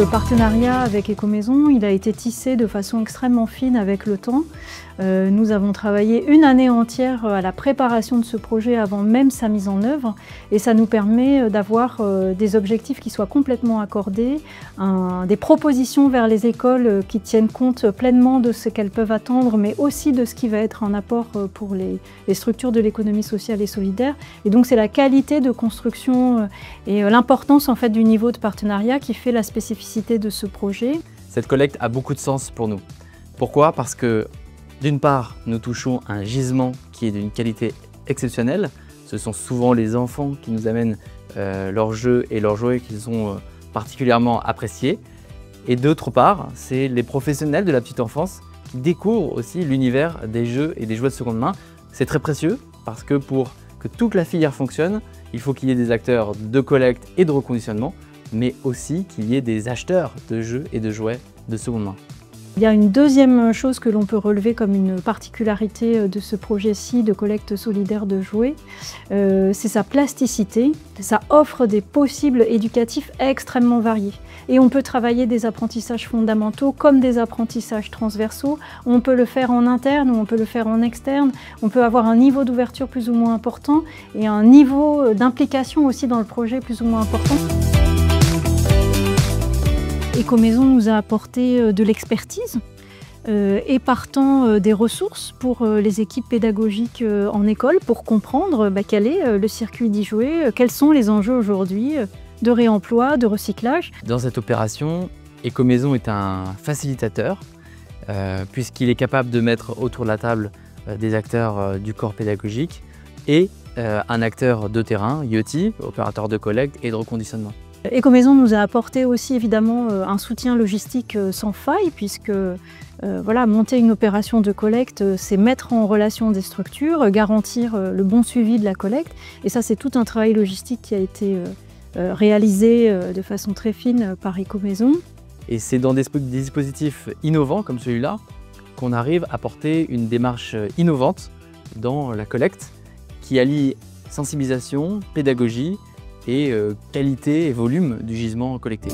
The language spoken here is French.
Le partenariat avec Ecomaison, il a été tissé de façon extrêmement fine avec le temps. Nous avons travaillé une année entière à la préparation de ce projet avant même sa mise en œuvre et ça nous permet d'avoir des objectifs qui soient complètement accordés, des propositions vers les écoles qui tiennent compte pleinement de ce qu'elles peuvent attendre mais aussi de ce qui va être un apport pour les structures de l'économie sociale et solidaire. Et donc c'est la qualité de construction et l'importance en fait du niveau de partenariat qui fait la spécificité de ce projet. Cette collecte a beaucoup de sens pour nous. Pourquoi? Parce que d'une part, nous touchons un gisement qui est d'une qualité exceptionnelle. Ce sont souvent les enfants qui nous amènent leurs jeux et leurs jouets qu'ils ont particulièrement appréciés. Et d'autre part, c'est les professionnels de la petite enfance qui découvrent aussi l'univers des jeux et des jouets de seconde main. C'est très précieux parce que pour que toute la filière fonctionne, il faut qu'il y ait des acteurs de collecte et de reconditionnement, mais aussi qu'il y ait des acheteurs de jeux et de jouets de seconde main. Il y a une deuxième chose que l'on peut relever comme une particularité de ce projet-ci de collecte solidaire de jouets, c'est sa plasticité. Ça offre des possibles éducatifs extrêmement variés. Et on peut travailler des apprentissages fondamentaux comme des apprentissages transversaux. On peut le faire en interne ou on peut le faire en externe. On peut avoir un niveau d'ouverture plus ou moins important et un niveau d'implication aussi dans le projet plus ou moins important. Ecomaison nous a apporté de l'expertise et partant des ressources pour les équipes pédagogiques en école pour comprendre quel est le circuit d'e-jouets, quels sont les enjeux aujourd'hui de réemploi, de recyclage. Dans cette opération, Ecomaison est un facilitateur puisqu'il est capable de mettre autour de la table des acteurs du corps pédagogique et un acteur de terrain, IoT, opérateur de collecte et de reconditionnement. Ecomaison nous a apporté aussi évidemment un soutien logistique sans faille puisque voilà, monter une opération de collecte, c'est mettre en relation des structures, garantir le bon suivi de la collecte et ça c'est tout un travail logistique qui a été réalisé de façon très fine par Ecomaison. Et c'est dans des dispositifs innovants comme celui-là qu'on arrive à porter une démarche innovante dans la collecte qui allie sensibilisation, pédagogie et qualité et volume du gisement collecté.